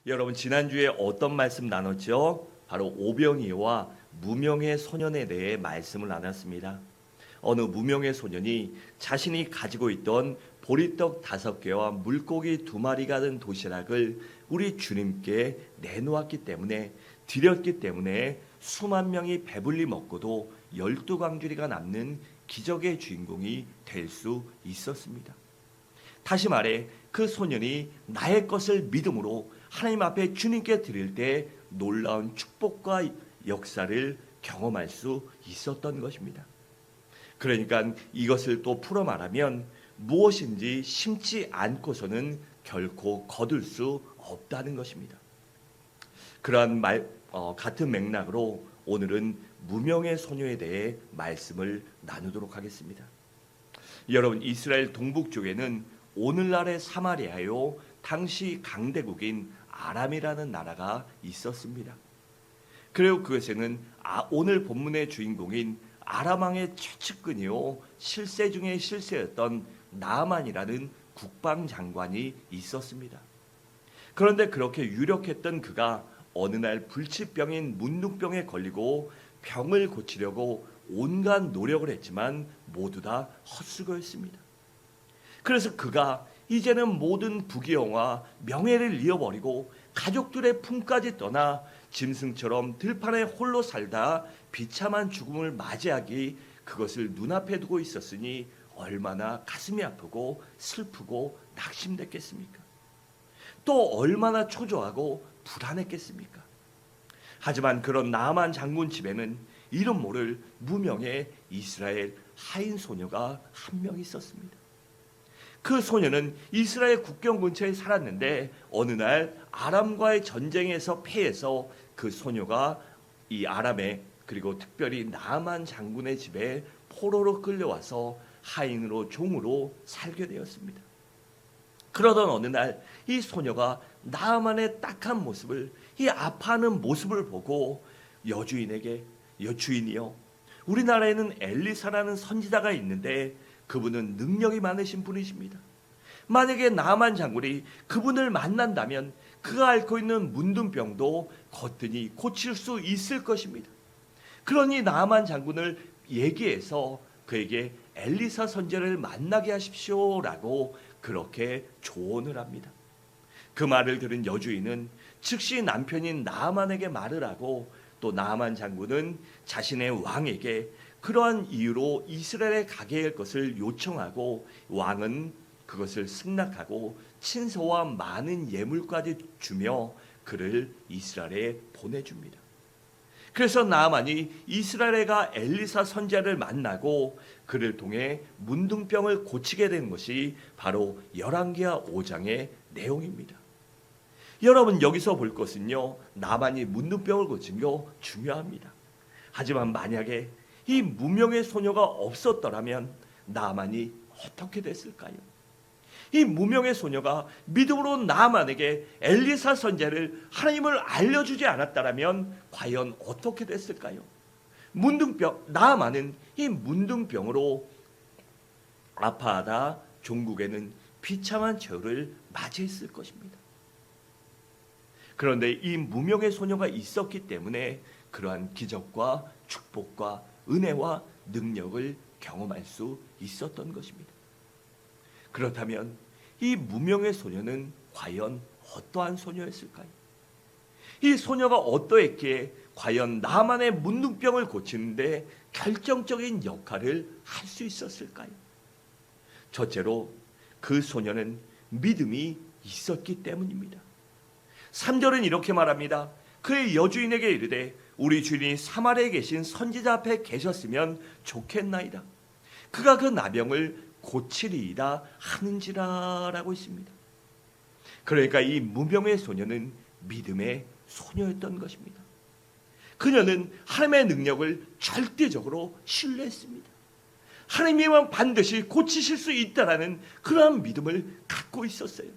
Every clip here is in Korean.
여러분 지난주에 어떤 말씀 나눴죠? 바로 오병이와 무명의 소년에 대해 말씀을 나눴습니다. 어느 무명의 소년이 자신이 가지고 있던 보리떡 5개와 물고기 2마리가 든 도시락을 우리 주님께 내놓았기 때문에 드렸기 때문에 수만 명이 배불리 먹고도 12광주리가 남는 기적의 주인공이 될 수 있었습니다. 다시 말해 그 소년이 나의 것을 믿음으로 하나님 앞에 주님께 드릴 때 놀라운 축복과 역사를 경험할 수 있었던 것입니다. 그러니까 이것을 또 풀어 말하면 무엇인지 심지 않고서는 결코 거둘 수 없다는 것입니다. 그러한 같은 맥락으로 오늘은 무명의 소녀에 대해 말씀을 나누도록 하겠습니다. 여러분 이스라엘 동북쪽에는 오늘날의 사마리아요 당시 강대국인 아람이라는 나라가 있었습니다. 그리고 그것에는 오늘 본문의 주인공인 아람 왕의 최측근이요 실세 중에 실세였던 나아만이라는 국방장관이 있었습니다. 그런데 그렇게 유력했던 그가 어느 날 불치병인 문둥병에 걸리고 병을 고치려고 온갖 노력을 했지만 모두 다 헛수고였습니다. 그래서 그가 이제는 모든 부귀영화 명예를 잃어버리고 가족들의 품까지 떠나 짐승처럼 들판에 홀로 살다 비참한 죽음을 맞이하기 그것을 눈앞에 두고 있었으니 얼마나 가슴이 아프고 슬프고 낙심됐겠습니까? 또 얼마나 초조하고 불안했겠습니까? 하지만 그런 나아만 장군 집에는 이름 모를 무명의 이스라엘 하인 소녀가 한 명 있었습니다. 그 소녀는 이스라엘 국경 근처에 살았는데 어느 날 아람과의 전쟁에서 패해서 그 소녀가 이 아람에 그리고 특별히 나아만 장군의 집에 포로로 끌려와서 하인으로 종으로 살게 되었습니다. 그러던 어느 날 이 소녀가 나아만의 딱한 모습을 이 아파하는 모습을 보고 여주인이요 우리나라에는 엘리사라는 선지자가 있는데 그분은 능력이 많으신 분이십니다. 만약에 나아만 장군이 그분을 만난다면 그가 앓고 있는 문둥병도 거뜬히 고칠 수 있을 것입니다. 그러니 나아만 장군을 얘기해서 그에게 엘리사 선지자를 만나게 하십시오라고 그렇게 조언을 합니다. 그 말을 들은 여주인은 즉시 남편인 나아만에게 말을 하고 또 나아만 장군은 자신의 왕에게 그러한 이유로 이스라엘에 가게 할 것을 요청하고 왕은 그것을 승낙하고 친서와 많은 예물까지 주며 그를 이스라엘에 보내줍니다. 그래서 나아만이 이스라엘에 가 엘리사 선지자를 만나고 그를 통해 문둥병을 고치게 된 것이 바로 열왕기하 5장의 내용입니다. 여러분 여기서 볼 것은요 나아만이 문둥병을 고친 거 중요합니다. 하지만 만약에 이 무명의 소녀가 없었더라면 나아만이 어떻게 됐을까요? 이 무명의 소녀가 믿음으로 나아만에게 엘리사 선지자를 하나님을 알려주지 않았다면 과연 어떻게 됐을까요? 나아만은 이 문둥병으로 아파하다 종국에는 비참한 저울을 맞이했을 것입니다. 그런데 이 무명의 소녀가 있었기 때문에 그러한 기적과 축복과 은혜와 능력을 경험할 수 있었던 것입니다. 그렇다면 이 무명의 소녀는 과연 어떠한 소녀였을까요? 이 소녀가 어떠했기에 과연 나만의 문둥병을 고치는데 결정적인 역할을 할 수 있었을까요? 첫째로 그 소녀는 믿음이 있었기 때문입니다. 3절은 이렇게 말합니다. 그의 여주인에게 이르되 우리 주인이 사마리아에 계신 선지자 앞에 계셨으면 좋겠나이다. 그가 그 나병을 고치리이다 하는지라라고 있습니다. 그러니까 이 무명의 소녀는 믿음의 소녀였던 것입니다. 그녀는 하나님의 능력을 절대적으로 신뢰했습니다. 하나님이만 반드시 고치실 수 있다라는 그러한 믿음을 갖고 있었어요.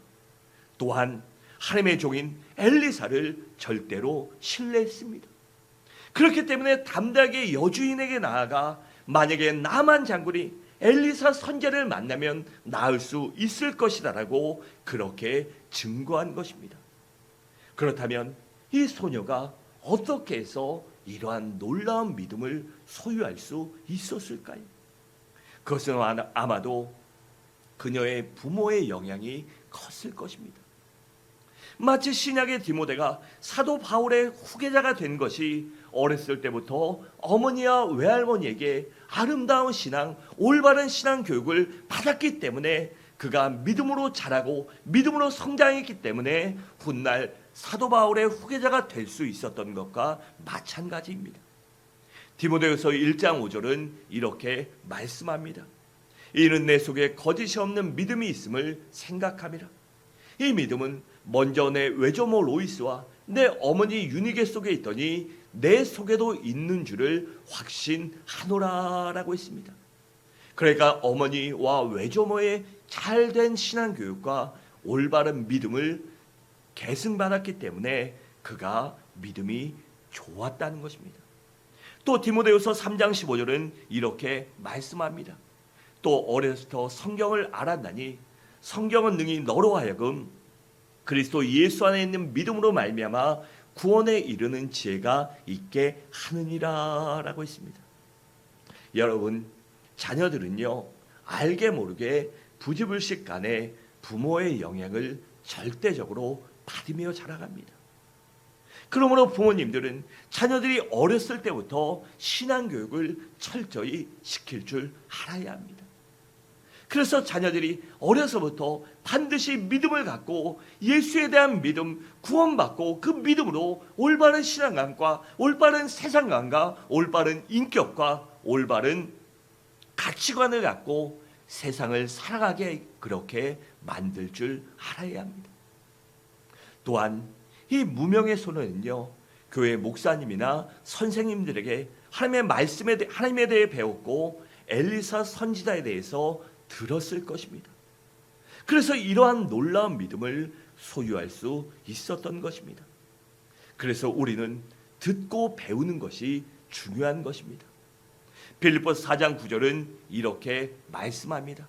또한 하나님의 종인 엘리사를 절대로 신뢰했습니다. 그렇기 때문에 담대하게 여주인에게 나아가 만약에 나만 장군이 엘리사 선지자를 만나면 나을 수 있을 것이다라고 그렇게 증거한 것입니다. 그렇다면 이 소녀가 어떻게 해서 이러한 놀라운 믿음을 소유할 수 있었을까요? 그것은 아마도 그녀의 부모의 영향이 컸을 것입니다. 마치 신약의 디모데가 사도 바울의 후계자가 된 것이 어렸을 때부터 어머니와 외할머니에게 아름다운 신앙, 올바른 신앙 교육을 받았기 때문에 그가 믿음으로 자라고 믿음으로 성장했기 때문에 훗날 사도 바울의 후계자가 될 수 있었던 것과 마찬가지입니다. 디모데후서 1장 5절은 이렇게 말씀합니다. 이는 내 속에 거짓이 없는 믿음이 있음을 생각함이라. 이 믿음은 먼저 내 외조모 로이스와 내 어머니 유니게 속에 있더니 내 속에도 있는 줄을 확신하노라라고 했습니다. 그러니까 어머니와 외조모의 잘된 신앙교육과 올바른 믿음을 계승받았기 때문에 그가 믿음이 좋았다는 것입니다. 또 디모데후서 3장 15절은 이렇게 말씀합니다. 또 어려서부터 성경을 알았나니 성경은 능히 너로 하여금 그리스도 예수 안에 있는 믿음으로 말미암아 구원에 이르는 지혜가 있게 하느니라 라고 했습니다. 여러분, 자녀들은요 알게 모르게 부지불식 간에 부모의 영향을 절대적으로 받으며 자라갑니다. 그러므로 부모님들은 자녀들이 어렸을 때부터 신앙교육을 철저히 시킬 줄 알아야 합니다. 그래서 자녀들이 어려서부터 반드시 믿음을 갖고 예수에 대한 믿음, 구원받고 그 믿음으로 올바른 신앙관과 올바른 세상관과 올바른 인격과 올바른 가치관을 갖고 세상을 살아가게 그렇게 만들 줄 알아야 합니다. 또한 이 무명의 소년은요, 교회 목사님이나 선생님들에게 하나님에 대해 배웠고 엘리사 선지자에 대해서 들었을 것입니다. 그래서 이러한 놀라운 믿음을 소유할 수 있었던 것입니다. 그래서 우리는 듣고 배우는 것이 중요한 것입니다. 빌립보서 4장 9절은 이렇게 말씀합니다.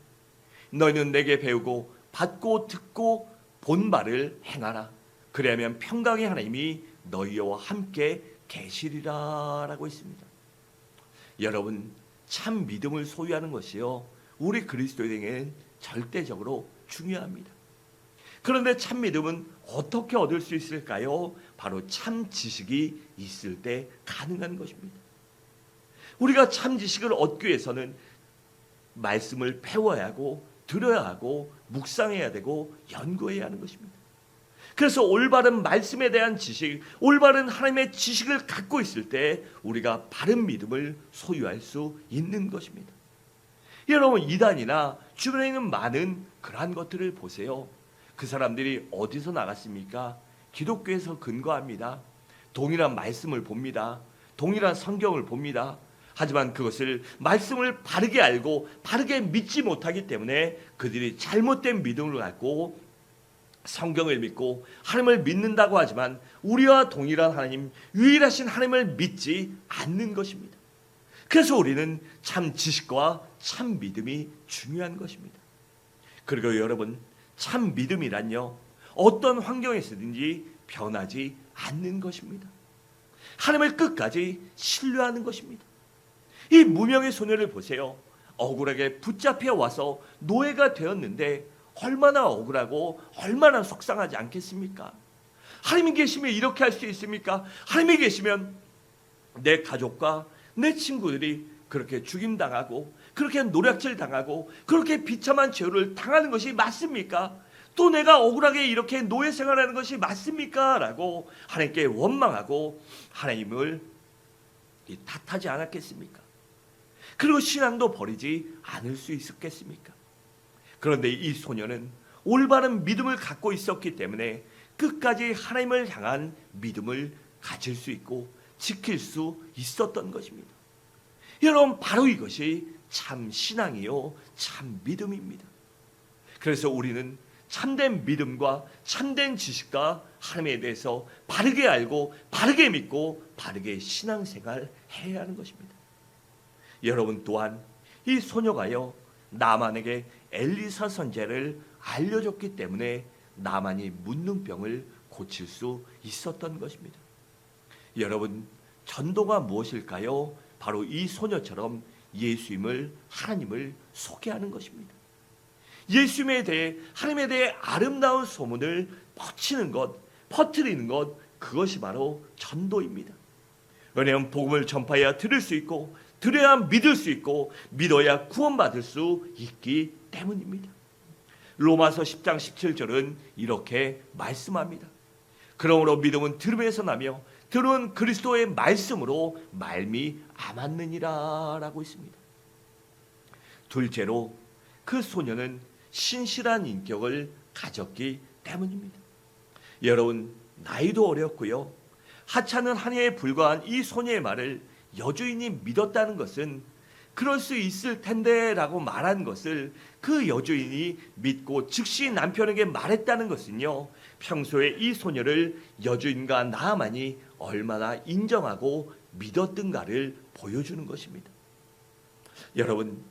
너희는 내게 배우고 받고 듣고 본 바를 행하라. 그래야면 평강의 하나님이 너희와 함께 계시리라 라고 했습니다. 여러분, 참 믿음을 소유하는 것이요 우리 그리스도인에게는 절대적으로 중요합니다. 그런데 참 믿음은 어떻게 얻을 수 있을까요? 바로 참 지식이 있을 때 가능한 것입니다. 우리가 참 지식을 얻기 위해서는 말씀을 배워야 하고 들어야 하고 묵상해야 되고 연구해야 하는 것입니다. 그래서 올바른 말씀에 대한 지식, 올바른 하나님의 지식을 갖고 있을 때 우리가 바른 믿음을 소유할 수 있는 것입니다. 여러분, 이단이나 주변에 있는 많은 그러한 것들을 보세요. 그 사람들이 어디서 나갔습니까? 기독교에서 근거합니다. 동일한 말씀을 봅니다. 동일한 성경을 봅니다. 하지만 그것을 말씀을 바르게 알고 바르게 믿지 못하기 때문에 그들이 잘못된 믿음을 갖고 성경을 믿고 하나님을 믿는다고 하지만 우리와 동일한 하나님, 유일하신 하나님을 믿지 않는 것입니다. 그래서 우리는 참 지식과 참 믿음이 중요한 것입니다. 그리고 여러분, 참 믿음이란요 어떤 환경에서든지 변하지 않는 것입니다. 하나님을 끝까지 신뢰하는 것입니다. 이 무명의 소녀를 보세요. 억울하게 붙잡혀 와서 노예가 되었는데 얼마나 억울하고 얼마나 속상하지 않겠습니까? 하나님이 계시면 이렇게 할 수 있습니까? 하나님이 계시면 내 가족과 내 친구들이 그렇게 죽임당하고 그렇게 노략질 당하고 그렇게 비참한 죄를 당하는 것이 맞습니까? 또 내가 억울하게 이렇게 노예 생활하는 것이 맞습니까? 라고 하나님께 원망하고 하나님을 탓하지 않았겠습니까? 그리고 신앙도 버리지 않을 수 있었겠습니까? 그런데 이 소녀는 올바른 믿음을 갖고 있었기 때문에 끝까지 하나님을 향한 믿음을 가질 수 있고 지킬 수 있었던 것입니다. 여러분, 바로 이것이 참 신앙이요 참 믿음입니다. 그래서 우리는 참된 믿음과 참된 지식과 하나님에 대해서 바르게 알고 바르게 믿고 바르게 신앙생활 해야 하는 것입니다. 여러분, 또한 이 소녀가요 나만에게 엘리사 선지자를 알려줬기 때문에 나만이 묻는 병을 고칠 수 있었던 것입니다. 여러분, 전도가 무엇일까요? 바로 이 소녀처럼 예수님을, 하나님을 소개하는 것입니다. 예수님에 대해, 하나님에 대해 아름다운 소문을 퍼뜨리는 것, 그것이 바로 전도입니다. 왜냐하면 복음을 전파해야 들을 수 있고, 들어야 믿을 수 있고, 믿어야 구원받을 수 있기 때문입니다. 로마서 10장 17절은 이렇게 말씀합니다. 그러므로 믿음은 들음에서 나며 들은 그리스도의 말씀으로 말미암았느니라 라고 있습니다. 둘째로 그 소녀는 신실한 인격을 가졌기 때문입니다. 여러분, 나이도 어렸고요, 하찮은 한 해에 불과한 이 소녀의 말을 여주인이 믿었다는 것은 그럴 수 있을 텐데 라고 말한 것을 그 여주인이 믿고 즉시 남편에게 말했다는 것은요, 평소에 이 소녀를 여주인과 나아만이 얼마나 인정하고 믿었던가를 보여주는 것입니다. 여러분,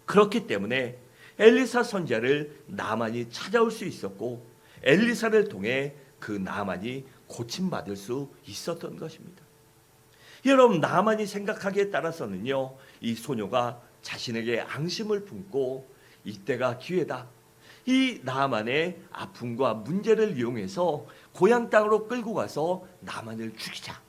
그렇기 때문에 엘리사 선지자를 나아만이 찾아올 수 있었고, 엘리사를 통해 그 나아만이 고침받을 수 있었던 것입니다. 여러분, 나아만이 생각하기에 따라서는요, 이 소녀가 자신에게 앙심을 품고 이때가 기회다, 이 나아만의 아픔과 문제를 이용해서 고향 땅으로 끌고 가서 나아만을 죽이자,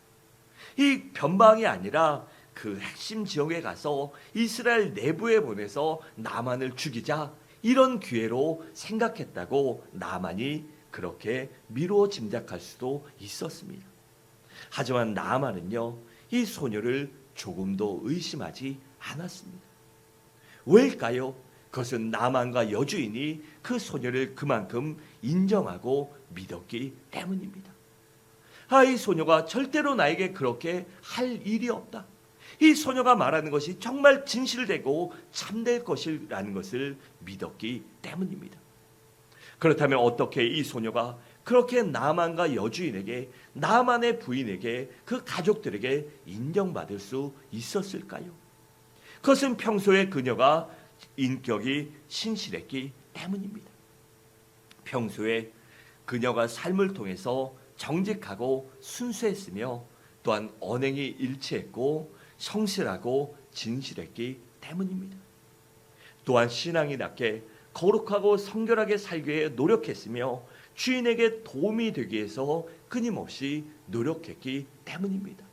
이 변방이 아니라 그 핵심 지역에 가서 이스라엘 내부에 보내서 나아만을 죽이자, 이런 기회로 생각했다고 나아만이 그렇게 미루어 짐작할 수도 있었습니다. 하지만 나아만은요, 이 소녀를 조금도 의심하지 않았습니다. 왜일까요? 그것은 나아만과 여주인이 그 소녀를 그만큼 인정하고 믿었기 때문입니다. 이 소녀가 절대로 나에게 그렇게 할 일이 없다, 이 소녀가 말하는 것이 정말 진실되고 참될 것이라는 것을 믿었기 때문입니다. 그렇다면 어떻게 이 소녀가 그렇게 나아만과 여주인에게, 나아만의 부인에게, 그 가족들에게 인정받을 수 있었을까요? 그것은 평소에 그녀가 인격이 신실했기 때문입니다. 평소에 그녀가 삶을 통해서 정직하고 순수했으며, 또한 언행이 일치했고 성실하고 진실했기 때문입니다. 또한 신앙이 낮게 거룩하고 성결하게 살기 위해 노력했으며, 주인에게 도움이 되기 위해서 끊임없이 노력했기 때문입니다.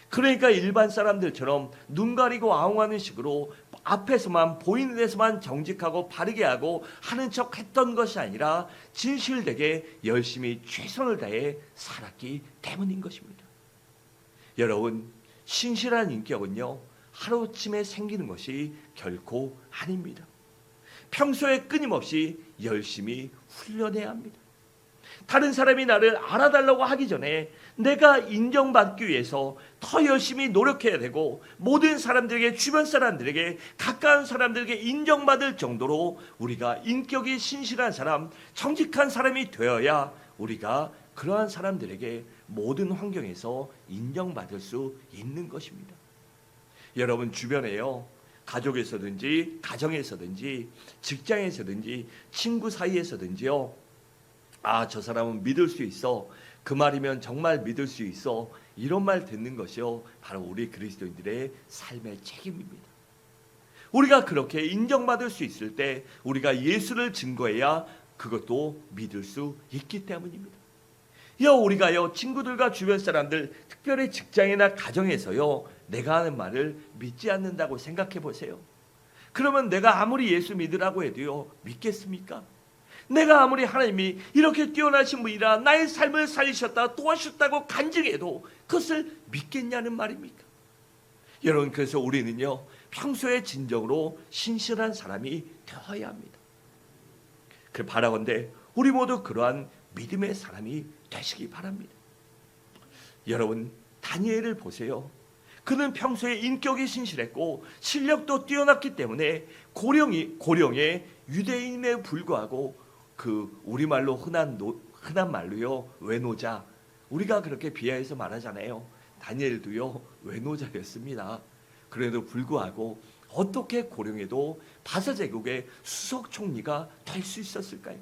그러니까 일반 사람들처럼 눈 가리고 아웅하는 식으로 앞에서만, 보이는 데서만 정직하고 바르게 하고 하는 척 했던 것이 아니라 진실되게 열심히 최선을 다해 살았기 때문인 것입니다. 여러분, 신실한 인격은요, 하루아침에 생기는 것이 결코 아닙니다. 평소에 끊임없이 열심히 훈련해야 합니다. 다른 사람이 나를 알아달라고 하기 전에 내가 인정받기 위해서 더 열심히 노력해야 되고, 모든 사람들에게, 주변 사람들에게, 가까운 사람들에게 인정받을 정도로 우리가 인격이 신실한 사람, 정직한 사람이 되어야 우리가 그러한 사람들에게 모든 환경에서 인정받을 수 있는 것입니다. 여러분, 주변에요, 가족에서든지 가정에서든지 직장에서든지 친구 사이에서든지요, 저 사람은 믿을 수 있어, 그 말이면 정말 믿을 수 있어, 이런 말 듣는 것이요, 바로 우리 그리스도인들의 삶의 책임입니다. 우리가 그렇게 인정받을 수 있을 때 우리가 예수를 증거해야 그것도 믿을 수 있기 때문입니다. 우리가요, 친구들과 주변 사람들, 특별히 직장이나 가정에서요, 내가 하는 말을 믿지 않는다고 생각해 보세요. 그러면 내가 아무리 예수 믿으라고 해도요, 믿겠습니까? 내가 아무리 하나님이 이렇게 뛰어나신 분이라 나의 삶을 살리셨다, 도와주셨다고 간증해도 그것을 믿겠냐는 말입니까? 여러분, 그래서 우리는요, 평소에 진정으로 신실한 사람이 되어야 합니다. 바라건대 우리 모두 그러한 믿음의 사람이 되시기 바랍니다. 여러분, 다니엘을 보세요. 그는 평소에 인격이 신실했고 실력도 뛰어났기 때문에 고령의 유대인에 불구하고 그 우리말로 흔한 말로요, 외노자, 우리가 그렇게 비하해서 말하잖아요. 다니엘도요, 외노자였습니다. 그래도 불구하고 어떻게 고령에도 바사 제국의 수석 총리가 될 수 있었을까요?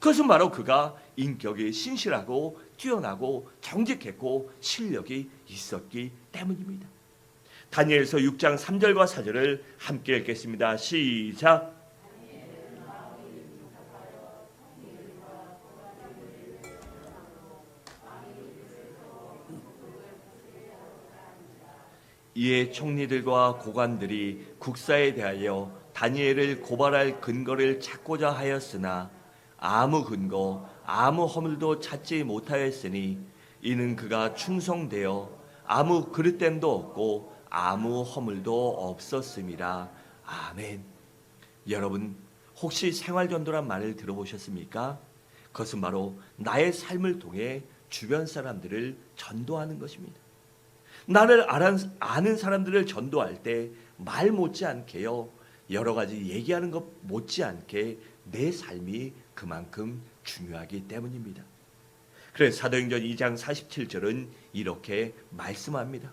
그것은 바로 그가 인격이 신실하고 뛰어나고 정직했고 실력이 있었기 때문입니다. 다니엘서 6장 3절과 4절을 함께 읽겠습니다. 시작. 이에 총리들과 고관들이 국사에 대하여 다니엘을 고발할 근거를 찾고자 하였으나 아무 근거, 아무 허물도 찾지 못하였으니 이는 그가 충성되어 아무 그릇됨도 없고 아무 허물도 없었음이라. 아멘. 여러분, 혹시 생활전도란 말을 들어보셨습니까? 그것은 바로 나의 삶을 통해 주변 사람들을 전도하는 것입니다. 나를 아는 사람들을 전도할 때 말 못지않게요, 여러 가지 얘기하는 것 못지않게 내 삶이 그만큼 중요하기 때문입니다. 그래서 사도행전 2장 47절은 이렇게 말씀합니다.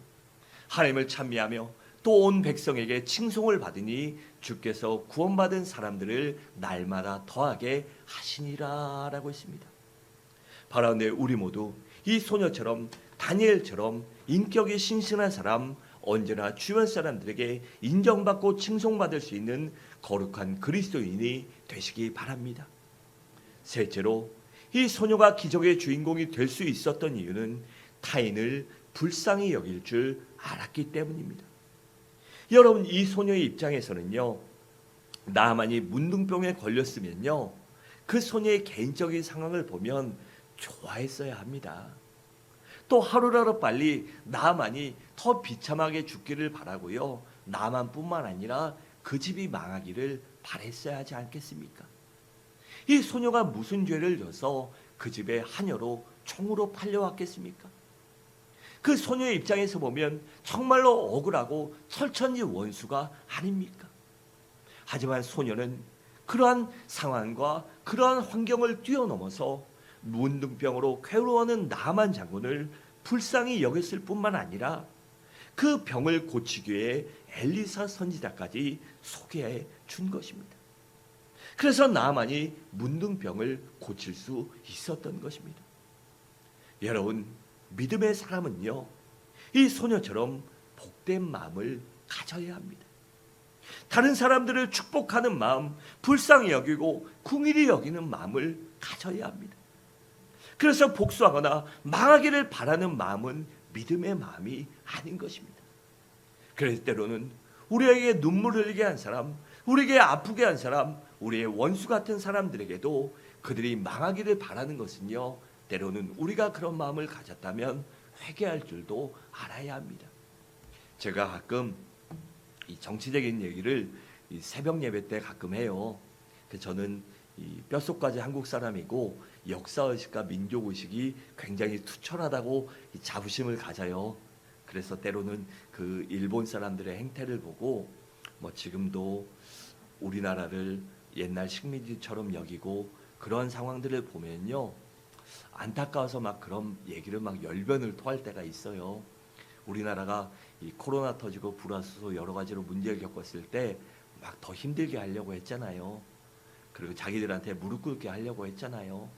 하나님을 찬미하며 또 온 백성에게 칭송을 받으니 주께서 구원받은 사람들을 날마다 더하게 하시니라 라고 했습니다. 바라오네 우리 모두 이 소녀처럼 다니엘처럼 인격이 신실한 사람, 언제나 주변 사람들에게 인정받고 칭송받을 수 있는 거룩한 그리스도인이 되시기 바랍니다. 셋째로, 이 소녀가 기적의 주인공이 될 수 있었던 이유는 타인을 불쌍히 여길 줄 알았기 때문입니다. 여러분, 이 소녀의 입장에서는요, 나만이 문둥병에 걸렸으면요, 그 소녀의 개인적인 상황을 보면 좋아했어야 합니다. 또 하루라도 빨리 나만이 더 비참하게 죽기를 바라고요, 나만뿐만 아니라 그 집이 망하기를 바랬어야 하지 않겠습니까? 이 소녀가 무슨 죄를 져서 그 집에 하녀로 총으로 팔려왔겠습니까? 그 소녀의 입장에서 보면 정말로 억울하고 철천지 원수가 아닙니까? 하지만 소녀는 그러한 상황과 그러한 환경을 뛰어넘어서 문둥병으로 괴로워하는 나만 장군을 불쌍히 여겼을 뿐만 아니라 그 병을 고치기 위해 엘리사 선지자까지 소개해 준 것입니다. 그래서 나만이 문둥병을 고칠 수 있었던 것입니다. 여러분, 믿음의 사람은요, 이 소녀처럼 복된 마음을 가져야 합니다. 다른 사람들을 축복하는 마음, 불쌍히 여기고 궁일이 여기는 마음을 가져야 합니다. 그래서 복수하거나 망하기를 바라는 마음은 믿음의 마음이 아닌 것입니다. 그래서 때로는 우리에게 눈물 흘리게 한 사람, 우리에게 아프게 한 사람, 우리의 원수 같은 사람들에게도 그들이 망하기를 바라는 것은요, 때로는 우리가 그런 마음을 가졌다면 회개할 줄도 알아야 합니다. 제가 가끔 이 정치적인 얘기를 이 새벽 예배 때 가끔 해요. 저는 이 뼛속까지 한국 사람이고 역사의식과 민족의식이 굉장히 투철하다고 자부심을 가져요. 그래서 때로는 그 일본 사람들의 행태를 보고 지금도 우리나라를 옛날 식민지처럼 여기고 그런 상황들을 보면요, 안타까워서 막 그런 얘기를 막 열변을 토할 때가 있어요. 우리나라가 이 코로나 터지고 불화수소 여러 가지로 문제를 겪었을 때 막 더 힘들게 하려고 했잖아요. 그리고 자기들한테 무릎 꿇게 하려고 했잖아요.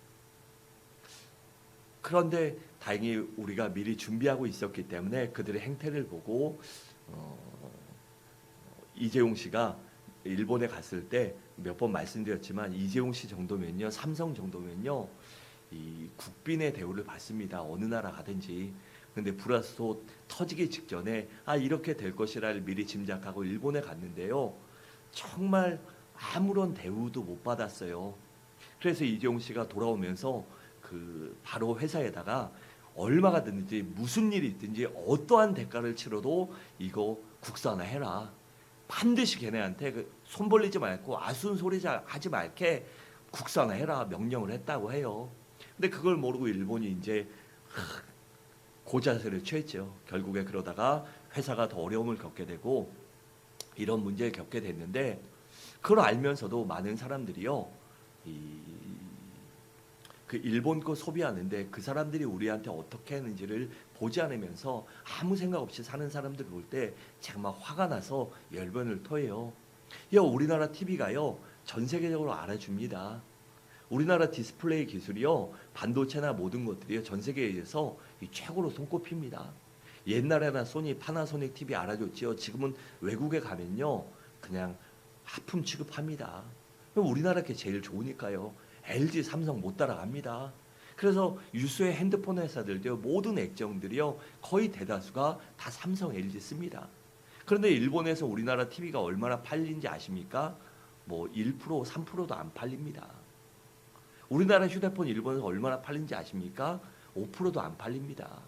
그런데 다행히 우리가 미리 준비하고 있었기 때문에 그들의 행태를 보고 이재용 씨가 일본에 갔을 때 몇 번 말씀드렸지만 이재용 씨 정도면요, 삼성 정도면요, 이 국빈의 대우를 받습니다. 어느 나라 가든지. 근데 불화수소 터지기 직전에 이렇게 될 것이라를 미리 짐작하고 일본에 갔는데요, 정말 아무런 대우도 못 받았어요. 그래서 이재용 씨가 돌아오면서 그 바로 회사에다가 얼마가 드는지 무슨 일이 있든지 어떠한 대가를 치러도 이거 국산화해라. 반드시 걔네한테 손 벌리지 말고 아순소리 하지 말게 국산화해라 명령을 했다고 해요. 근데 그걸 모르고 일본이 이제 고자세를 취했죠. 결국에 그러다가 회사가 더 어려움을 겪게 되고 이런 문제를 겪게 됐는데, 그걸 알면서도 많은 사람들이요, 그 일본 거 소비하는데 그 사람들이 우리한테 어떻게 했는지를 보지 않으면서 아무 생각 없이 사는 사람들 볼 때 제가 막 화가 나서 열변을 토해요. 우리나라 TV가요 전 세계적으로 알아줍니다. 우리나라 디스플레이 기술이요, 반도체나 모든 것들이요, 전 세계에서 최고로 손꼽힙니다. 옛날에나 소니, 파나소닉 TV 알아줬지요. 지금은 외국에 가면요, 그냥 하품 취급합니다. 우리나라 게 제일 좋으니까요. LG, 삼성 못 따라갑니다. 그래서 유수의 핸드폰 회사들도 모든 액정들이요, 거의 대다수가 다 삼성, LG 씁니다. 그런데 일본에서 우리나라 TV가 얼마나 팔리는지 아십니까? 뭐 1%, 3%도 안 팔립니다. 우리나라 휴대폰 일본에서 얼마나 팔리는지 아십니까? 5%도 안 팔립니다.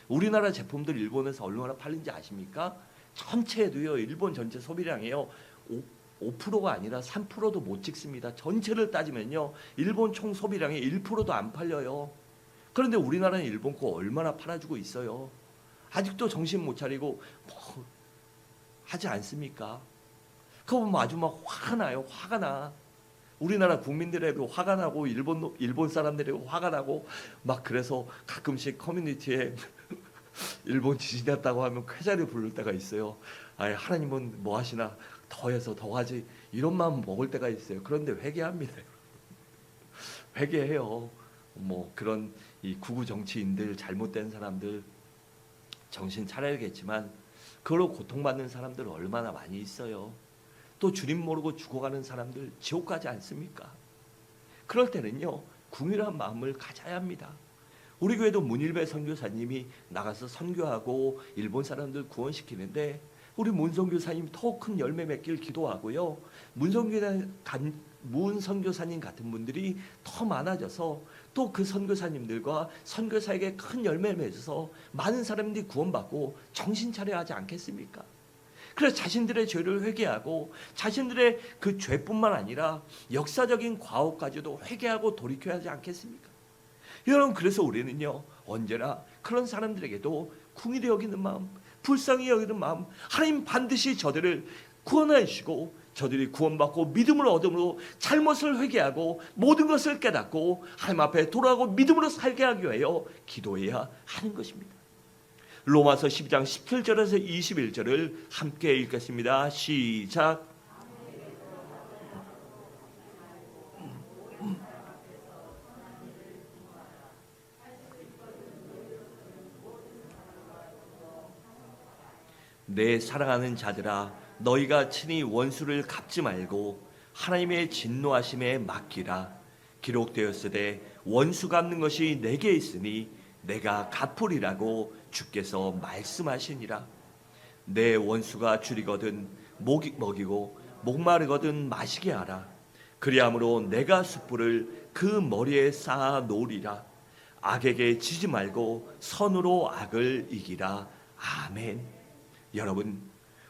우리나라 제품들 일본에서 얼마나 팔리는지 아십니까? 전체도요, 일본 전체 소비량이요, 5%가 아니라 3%도 못 찍습니다. 전체를 따지면요, 일본 총 소비량의 1%도 안 팔려요. 그런데 우리나라는 일본 거 얼마나 팔아주고 있어요. 아직도 정신 못 차리고 뭐 하지 않습니까? 그거 보면 아주 막 화가 나요. 화가 나. 우리나라 국민들에도 화가 나고 일본 사람들에도 화가 나고 막. 그래서 가끔씩 커뮤니티에 일본 지진 났다고 하면 쾌자를 부를 때가 있어요. 아이, 하나님은 뭐 하시나, 더해서 더하지, 이런 마음 먹을 때가 있어요. 그런데 회개합니다. 회개해요. 뭐 그런 이 구구 정치인들, 잘못된 사람들 정신 차려야겠지만, 그걸로 고통받는 사람들 얼마나 많이 있어요. 또 주님 모르고 죽어가는 사람들 지옥 가지 않습니까? 그럴 때는요, 궁일한 마음을 가져야 합니다. 우리 교회도 문일배 선교사님이 나가서 선교하고 일본 사람들 구원시키는데, 우리 문 선교사님 더 큰 열매 맺길 기도하고요, 문 선교사님 같은 분들이 더 많아져서 또 그 선교사님들과 선교사에게 큰 열매를 맺어서 많은 사람들이 구원받고 정신 차려야 하지 않겠습니까? 그래서 자신들의 죄를 회개하고 자신들의 그 죄뿐만 아니라 역사적인 과오까지도 회개하고 돌이켜야 하지 않겠습니까? 여러분, 그래서 우리는요, 언제나 그런 사람들에게도 궁일히 여기는 마음, 불쌍히 여기는 마음, 하나님 반드시 저들을 구원해 주시고 저들이 구원받고 믿음을 얻음으로 잘못을 회개하고 모든 것을 깨닫고 하나님 앞에 돌아가고 믿음으로 살게 하기 위하여 기도해야 하는 것입니다. 로마서 12장 17절에서 21절을 함께 읽겠습니다. 시작. 내 사랑하는 자들아, 너희가 친히 원수를 갚지 말고 하나님의 진노하심에 맡기라. 기록되었으되 원수 갚는 것이 내게 있으니 내가 갚으리라고 주께서 말씀하시니라. 내 원수가 줄이거든 먹이고 목마르거든 마시게 하라. 그리함으로 내가 숯불을 그 머리에 쌓아 놓으리라. 악에게 지지 말고 선으로 악을 이기라. 아멘. 여러분,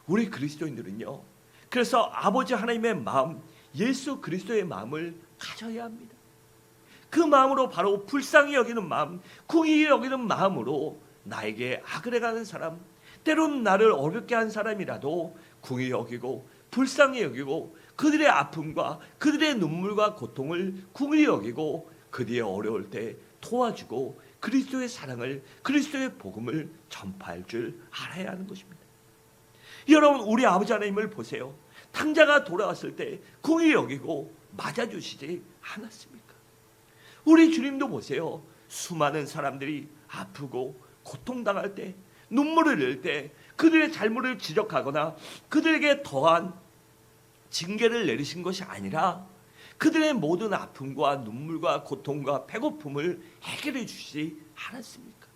우리 그리스도인들은요, 그래서 아버지 하나님의 마음, 예수 그리스도의 마음을 가져야 합니다. 그 마음으로, 바로 불쌍히 여기는 마음, 궁히 여기는 마음으로 나에게 악을 해가는 사람, 때로는 나를 어렵게 한 사람이라도 궁히 여기고 불쌍히 여기고 그들의 아픔과 그들의 눈물과 고통을 궁히 여기고 그들의 어려울 때 도와주고 그리스도의 사랑을, 그리스도의 복음을 전파할 줄 알아야 하는 것입니다. 여러분, 우리 아버지 하나님을 보세요. 탕자가 돌아왔을 때 궁히 여기고 맞아주시지 않았습니까? 우리 주님도 보세요. 수많은 사람들이 아프고 고통당할 때, 눈물을 흘릴 때 그들의 잘못을 지적하거나 그들에게 더한 징계를 내리신 것이 아니라 그들의 모든 아픔과 눈물과 고통과 배고픔을 해결해 주시지 않았습니까?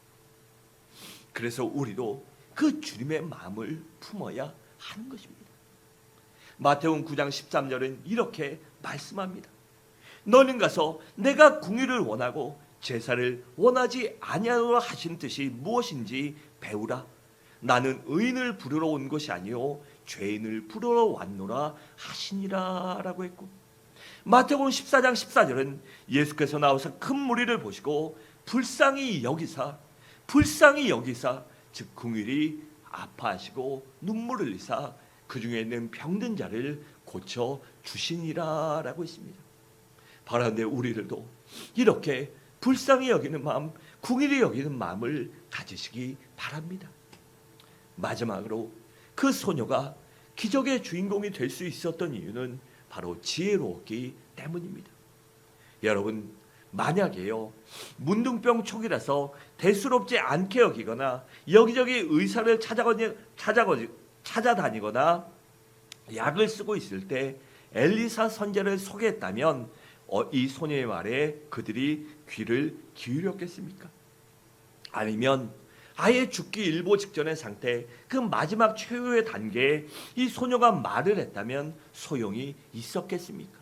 그래서 우리도 그 주님의 마음을 품어야 하는 것입니다. 마태복음 9장 13절은 이렇게 말씀합니다. 너는 가서 내가 궁의를 원하고 제사를 원하지 아니하노라 하신 뜻이 무엇인지 배우라. 나는 의인을 부르러 온 것이 아니요 죄인을 부르러 왔노라 하시니라 라고 했고, 마태복음 14장 14절은 예수께서 나와서 큰 무리를 보시고 불쌍히 여기사 즉 궁일이 아파하시고 눈물을 흘리사 그 중에 있는 병든 자를 고쳐 주시니라 라고 있습니다. 바라는데 우리들도 이렇게 불쌍히 여기는 마음, 궁일이 여기는 마음을 가지시기 바랍니다. 마지막으로 그 소녀가 기적의 주인공이 될 수 있었던 이유는 바로 지혜로웠기 때문입니다. 여러분, 만약에요, 문둥병 초기라서 대수롭지 않게 여기거나 여기저기 의사를 찾아다니거나 약을 쓰고 있을 때 엘리사 선지자를 소개했다면 이 소녀의 말에 그들이 귀를 기울였겠습니까? 아니면 아예 죽기 일보 직전의 상태, 그 마지막 최후의 단계에 이 소녀가 말을 했다면 소용이 있었겠습니까?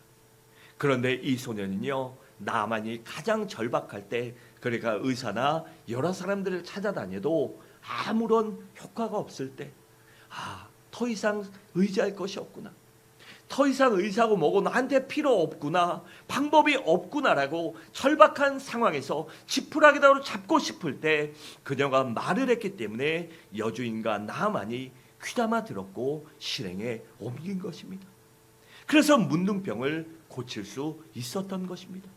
그런데 이 소녀는요, 나만이 가장 절박할 때, 그러니까 의사나 여러 사람들을 찾아다녀도 아무런 효과가 없을 때, 더 이상 의지할 것이 없구나, 더 이상 의사고 뭐고 나한테 필요 없구나, 방법이 없구나라고 절박한 상황에서 지푸라기라도 잡고 싶을 때 그녀가 말을 했기 때문에 여주인과 나만이 귀담아 들었고 실행에 옮긴 것입니다. 그래서 문둥병을 고칠 수 있었던 것입니다.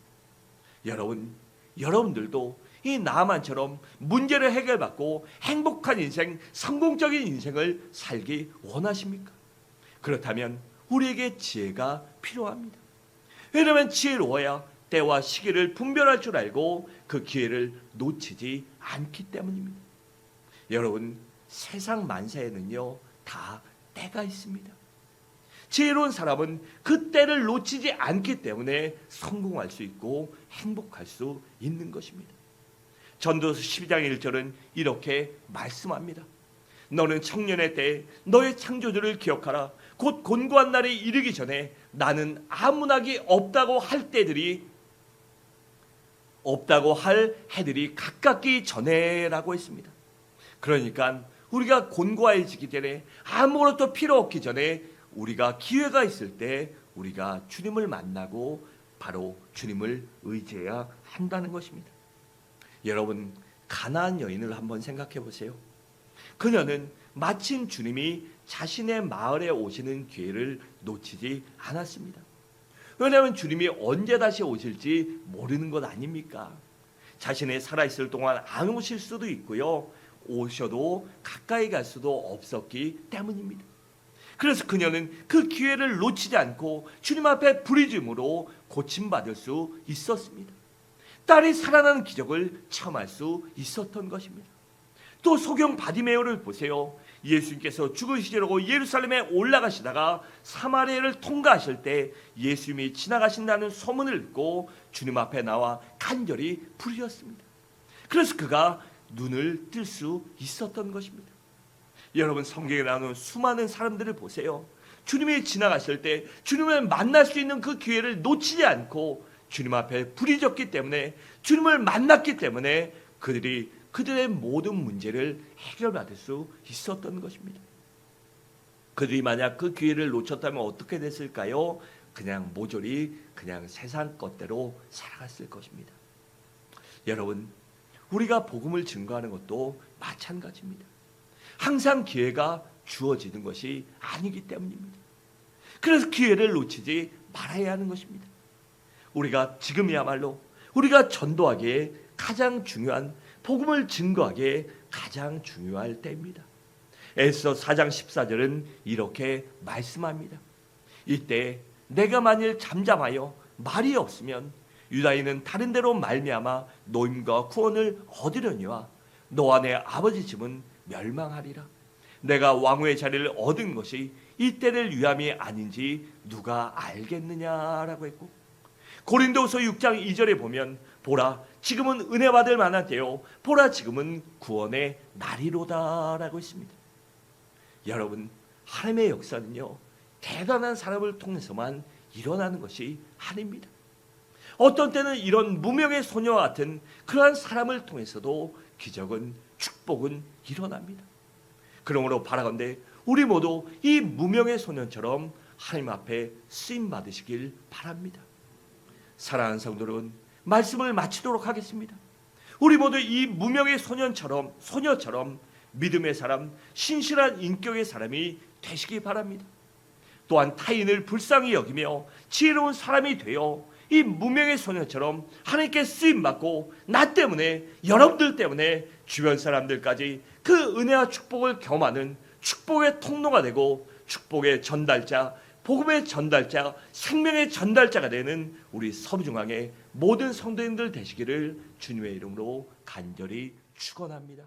여러분들도 이 나만처럼 문제를 해결받고 행복한 인생, 성공적인 인생을 살기 원하십니까? 그렇다면 우리에게 지혜가 필요합니다. 왜냐하면 지혜로워야 때와 시기를 분별할 줄 알고 그 기회를 놓치지 않기 때문입니다. 여러분, 세상 만사에는요, 다 때가 있습니다. 지혜로운 사람은 그 때를 놓치지 않기 때문에 성공할 수 있고 행복할 수 있는 것입니다. 전도서 12장 1절은 이렇게 말씀합니다. 너는 청년의 때에 너의 창조주를 기억하라. 곧 곤고한 날이 이르기 전에 나는 아무나기 없다고 할 해들이 가깝기 전에라고 했습니다. 그러니까 우리가 곤고해지기 전에, 아무것도 필요 없기 전에, 우리가 기회가 있을 때 우리가 주님을 만나고 바로 주님을 의지해야 한다는 것입니다. 여러분, 가나안 여인을 한번 생각해 보세요. 그녀는 마침 주님이 자신의 마을에 오시는 기회를 놓치지 않았습니다. 왜냐하면 주님이 언제 다시 오실지 모르는 것 아닙니까? 자신의 살아있을 동안 안 오실 수도 있고요, 오셔도 가까이 갈 수도 없었기 때문입니다. 그래서 그녀는 그 기회를 놓치지 않고 주님 앞에 부르짖음으로 고침받을 수 있었습니다. 딸이 살아나는 기적을 체험할 수 있었던 것입니다. 또 소경 바디메오를 보세요. 예수님께서 죽으시려고 예루살렘에 올라가시다가 사마리아를 통과하실 때 예수님이 지나가신다는 소문을 듣고 주님 앞에 나와 간절히 부르셨습니다. 그래서 그가 눈을 뜰 수 있었던 것입니다. 여러분, 성경에 나오는 수많은 사람들을 보세요. 주님이 지나가실 때 주님을 만날 수 있는 그 기회를 놓치지 않고 주님 앞에 부르짖었기 때문에, 주님을 만났기 때문에 그들의 모든 문제를 해결받을 수 있었던 것입니다. 그들이 만약 그 기회를 놓쳤다면 어떻게 됐을까요? 그냥 모조리 그냥 세상 것대로 살아갔을 것입니다. 여러분, 우리가 복음을 증거하는 것도 마찬가지입니다. 항상 기회가 주어지는 것이 아니기 때문입니다. 그래서 기회를 놓치지 말아야 하는 것입니다. 우리가 지금이야말로 우리가 전도하기에 가장 중요한, 복음을 증거하기에 가장 중요할 때입니다. 에스더 4장 14절은 이렇게 말씀합니다. 이때 내가 만일 잠잠하여 말이 없으면 유다인은 다른 데로 말미암아 노임과 구원을 얻으려니와 너와 내 아버지 집은 멸망하리라. 내가 왕후의 자리를 얻은 것이 이때를 위함이 아닌지 누가 알겠느냐라고 했고, 고린도후서 6장 2절에 보면 보라 지금은 은혜 받을 만한 때요, 보라 지금은 구원의 날이로다라고 했습니다. 여러분, 하나님의 역사는요, 대단한 사람을 통해서만 일어나는 것이 아닙니다. 어떤 때는 이런 무명의 소녀와 같은 그러한 사람을 통해서도 기적은, 축복은 일어납니다. 그러므로 바라건대 우리 모두 이 무명의 소년처럼 하나님 앞에 쓰임 받으시길 바랍니다. 사랑하는 성도들은 말씀을 마치도록 하겠습니다. 우리 모두 이 무명의 소녀처럼 믿음의 사람, 신실한 인격의 사람이 되시기 바랍니다. 또한 타인을 불쌍히 여기며 지혜로운 사람이 되어 이 무명의 소녀처럼 하나님께 쓰임받고 나 때문에, 여러분들 때문에 주변 사람들까지 그 은혜와 축복을 경험하는 축복의 통로가 되고 축복의 전달자, 복음의 전달자, 생명의 전달자가 되는 우리 서부중앙의 모든 성도님들 되시기를 주님의 이름으로 간절히 축원합니다.